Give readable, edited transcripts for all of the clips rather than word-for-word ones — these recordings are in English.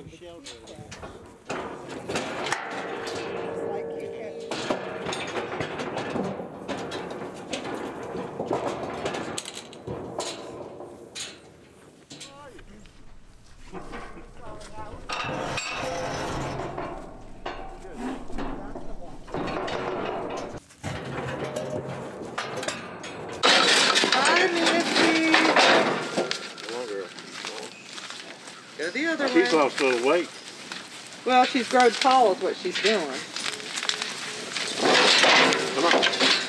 shelter. Go the other way. She's lost a little weight. Well, she's grown tall is what she's doing. Come on.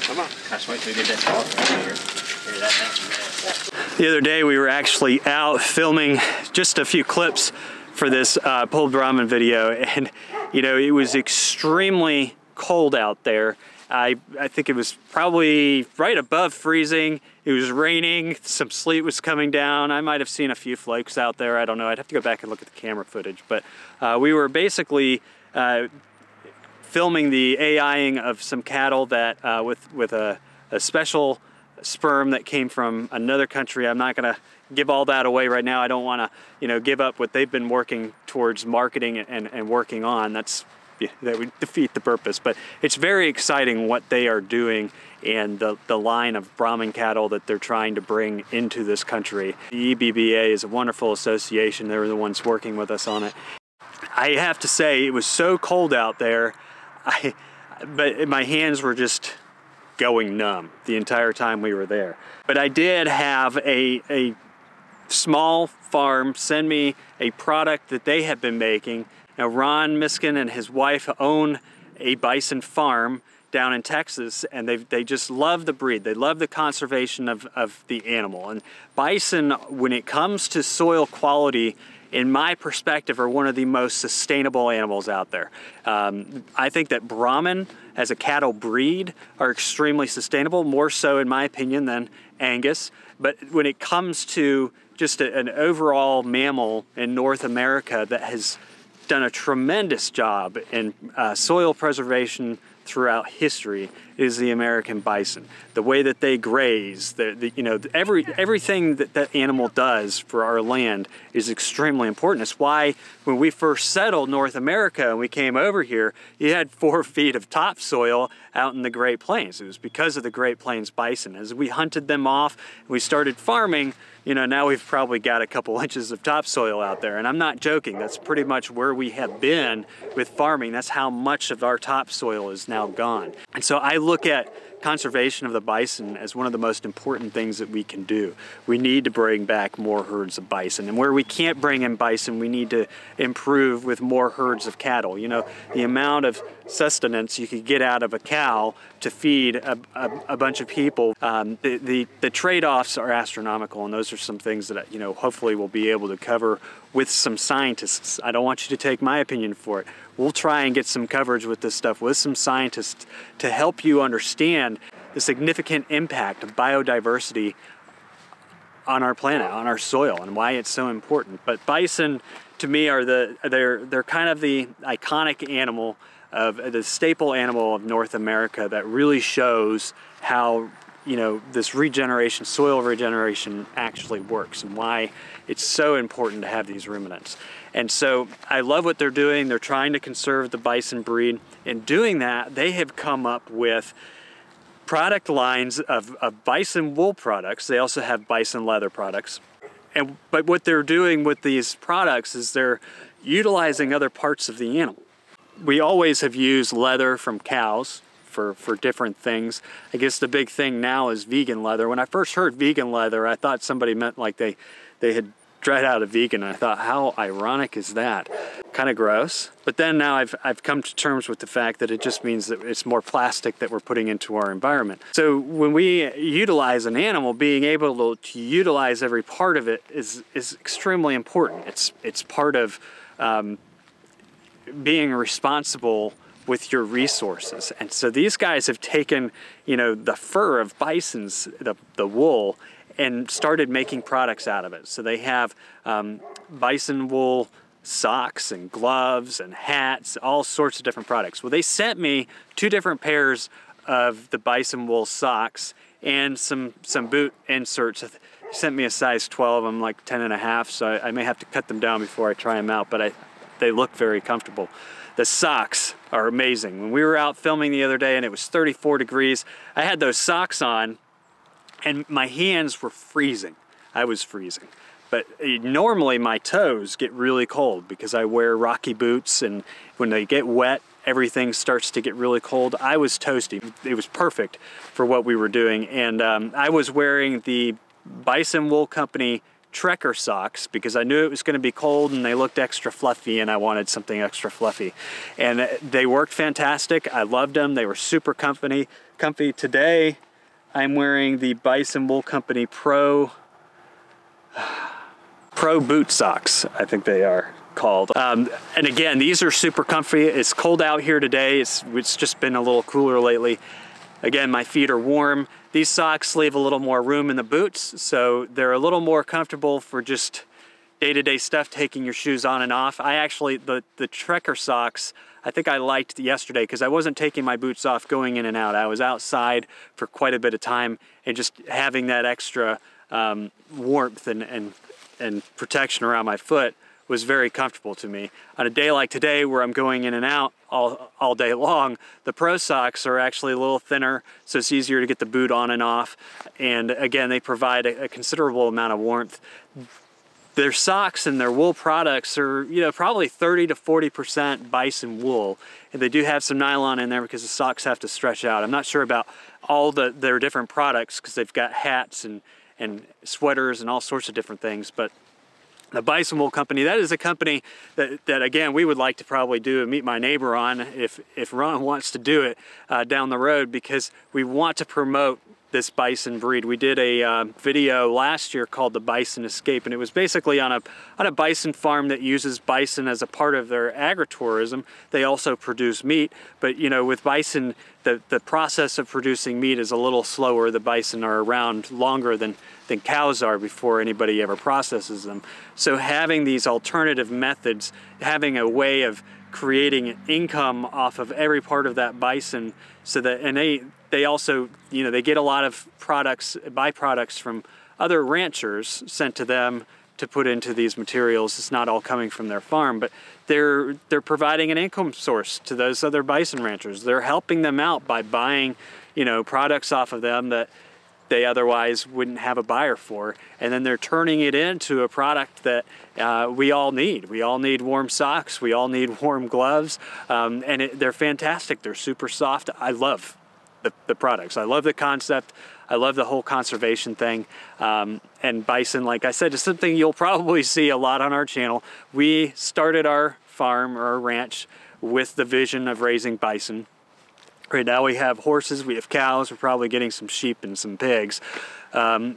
Come on. Gosh, wait till we get that salt right here. The other day we were actually out filming just a few clips for this pulled Brahman video, and you know, it was extremely cold out there. I think it was probably right above freezing. It was raining, some sleet was coming down. I might have seen a few flakes out there, I don't know. I'd have to go back and look at the camera footage, but we were basically filming the AIing of some cattle that with a special sperm that came from another country. I'm not gonna give all that away right now. I don't wanna, you know, give up what they've been working towards marketing and working on. That would defeat the purpose, but it's very exciting what they are doing and the line of Brahman cattle that they're trying to bring into this country. The EBBA is a wonderful association. They were the ones working with us on it. I have to say, it was so cold out there, but my hands were just going numb the entire time we were there. But I did have a small farm send me a product that they have been making. Now, Ron Miskin and his wife own a bison farm down in Texas, and they just love the breed. They love the conservation of the animal. And bison, when it comes to soil quality, in my perspective, are one of the most sustainable animals out there. I think that Brahman, as a cattle breed, are extremely sustainable, more so in my opinion than Angus. But when it comes to just an overall mammal in North America that has done a tremendous job in soil preservation throughout history is the American bison. The way that they graze, you know, everything that that animal does for our land is extremely important. It's why when we first settled North America and we came over here, you had 4 feet of topsoil out in the Great Plains. It was because of the Great Plains bison. As we hunted them off and we started farming, you know, now we've probably got a couple inches of topsoil out there. And I'm not joking, that's pretty much where we have been with farming. That's how much of our topsoil is now gone. And so I look at conservation of the bison as one of the most important things that we can do. We need to bring back more herds of bison. And where we can't bring in bison, we need to improve with more herds of cattle. You know, the amount of sustenance you could get out of a cow to feed a bunch of people, the trade-offs are astronomical, and those are some things that, you know, hopefully we'll be able to cover with some scientists. I don't want you to take my opinion for it. We'll try and get some coverage with this stuff with some scientists to help you understand the significant impact of biodiversity on our planet, on our soil, and why it's so important. But bison, to me, are they're kind of the iconic animal of the staple animal of North America that really shows how, you know, this regeneration, soil regeneration actually works, and why it's so important to have these ruminants. And so I love what they're doing. They're trying to conserve the bison breed. In doing that, they have come up with product lines of bison wool products. They also have bison leather products. But what they're doing with these products is they're utilizing other parts of the animal. We always have used leather from cows for different things. I guess the big thing now is vegan leather. When I first heard vegan leather, I thought somebody meant like they had dried out a vegan. And I thought, how ironic is that? Kind of gross. But then now I've come to terms with the fact that it just means that it's more plastic that we're putting into our environment. So when we utilize an animal, being able to utilize every part of it is extremely important. It's part of being responsible with your resources. And so these guys have taken, you know, the fur of bisons, the wool, and started making products out of it. So they have bison wool socks and gloves and hats, all sorts of different products. Well, they sent me 2 different pairs of the bison wool socks and some boot inserts. They sent me a size 12. I'm like 10 and a half, so I may have to cut them down before I try them out, but they look very comfortable. The socks are amazing. When we were out filming the other day and it was 34 degrees, I had those socks on and my hands were freezing. I was freezing. But normally my toes get really cold because I wear Rocky boots, and when they get wet, everything starts to get really cold. I was toasty. It was perfect for what we were doing. And I was wearing the Bison Wool Company Trekker socks because I knew it was going to be cold and they looked extra fluffy and I wanted something extra fluffy. And they worked fantastic. I loved them. They were super comfy. Today, I'm wearing the Bison Wool Company Pro boot socks, I think they are called. And again, these are super comfy. It's cold out here today. It's just been a little cooler lately. Again, my feet are warm. These socks leave a little more room in the boots, so they're a little more comfortable for just day-to-day stuff, taking your shoes on and off. I actually, the Trekker socks, I think I liked yesterday because I wasn't taking my boots off going in and out. I was outside for quite a bit of time, and just having that extra warmth and protection around my foot was very comfortable to me. On a day like today where I'm going in and out all day long, the Pro socks are actually a little thinner, so it's easier to get the boot on and off. And again, they provide a considerable amount of warmth. Their socks and their wool products are, you know, probably 30 to 40% bison wool. And they do have some nylon in there because the socks have to stretch out. I'm not sure about all their different products because they've got hats and sweaters and all sorts of different things, but the Bison Wool Company, that is a company that again, we would like to probably do and meet my neighbor on if Ron wants to do it down the road, because we want to promote this bison breed. We did a video last year called The Bison Escape, and it was basically on a bison farm that uses bison as a part of their agritourism. They also produce meat, but you know, with bison, the process of producing meat is a little slower. The bison are around longer than cows are before anybody ever processes them. So having these alternative methods, having a way of creating income off of every part of that bison, so that, and they also, you know, they get a lot of byproducts from other ranchers sent to them to put into these materials. It's not all coming from their farm, but they're providing an income source to those other bison ranchers. They're helping them out by buying, you know, products off of them that they otherwise wouldn't have a buyer for, and then they're turning it into a product that we all need. We all need warm socks, we all need warm gloves, and they're fantastic. They're super soft. I love the products. I love the concept. I love the whole conservation thing. And bison, like I said, is something you'll probably see a lot on our channel. We started our farm or our ranch with the vision of raising bison. Right now we have horses, we have cows, we're probably getting some sheep and some pigs. The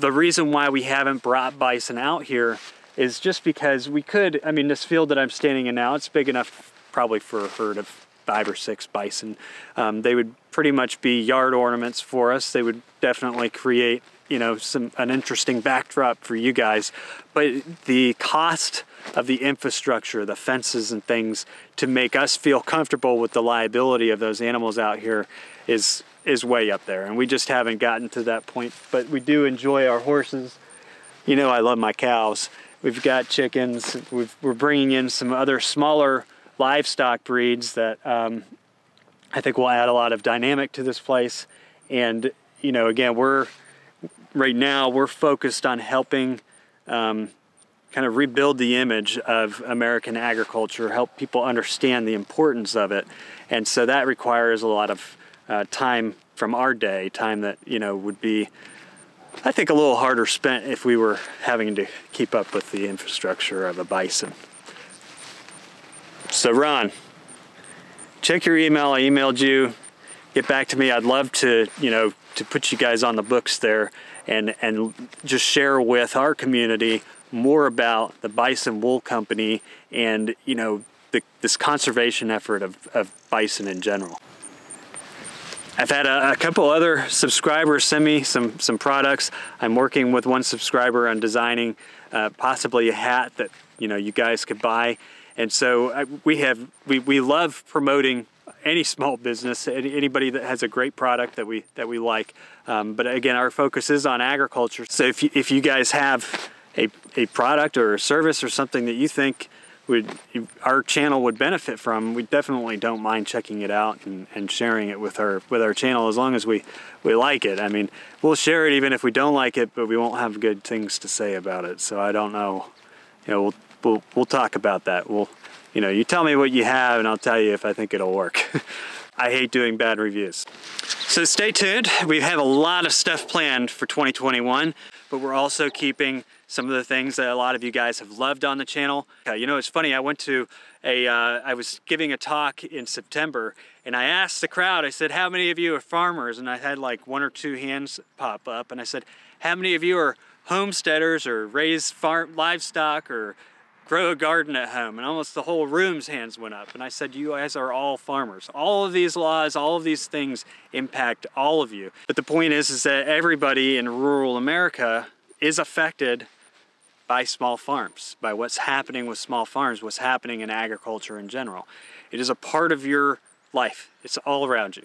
reason why we haven't brought bison out here is just because we could, I mean, this field that I'm standing in now, it's big enough probably for a herd of 5 or 6 bison. They would pretty much be yard ornaments for us. They would definitely create, you know, an interesting backdrop for you guys. But the cost of the infrastructure, the fences and things, to make us feel comfortable with the liability of those animals out here is way up there, and we just haven't gotten to that point. But we do enjoy our horses. You know, I love my cows. We've got chickens. We're bringing in some other smaller livestock breeds that I think will add a lot of dynamic to this place. And you know, again, right now we're focused on helping kind of rebuild the image of American agriculture, help people understand the importance of it. And so that requires a lot of time from our day, time that, you know, would be, I think, a little harder spent if we were having to keep up with the infrastructure of a bison. So Ron, check your email. I emailed you. Get back to me. I'd love to, you know, to put you guys on the books there and just share with our community more about the Bison Wool Company and, you know, this conservation effort of bison in general. I've had a couple other subscribers send me some products. I'm working with one subscriber on designing possibly a hat that, you know, you guys could buy. And so we love promoting any small business, anybody that has a great product that we like. But again, our focus is on agriculture. So if you guys have a product or a service or something that you think our channel would benefit from, we definitely don't mind checking it out and sharing it with our channel, as long as we like it. I mean, we'll share it even if we don't like it, but we won't have good things to say about it. So I don't know, you know, we'll talk about that. You know, you tell me what you have and I'll tell you if I think it'll work. I hate doing bad reviews. So stay tuned. We have a lot of stuff planned for 2021, but we're also keeping some of the things that a lot of you guys have loved on the channel. You know, it's funny, I was giving a talk in September, and I asked the crowd, I said, how many of you are farmers? And I had like 1 or 2 hands pop up, and I said, how many of you are homesteaders or raise livestock or grow a garden at home? And almost the whole room's hands went up. And I said, you guys are all farmers. All of these laws, all of these things impact all of you. But the point is that everybody in rural America is affected by small farms, by what's happening with small farms, what's happening in agriculture in general. It is a part of your life. It's all around you.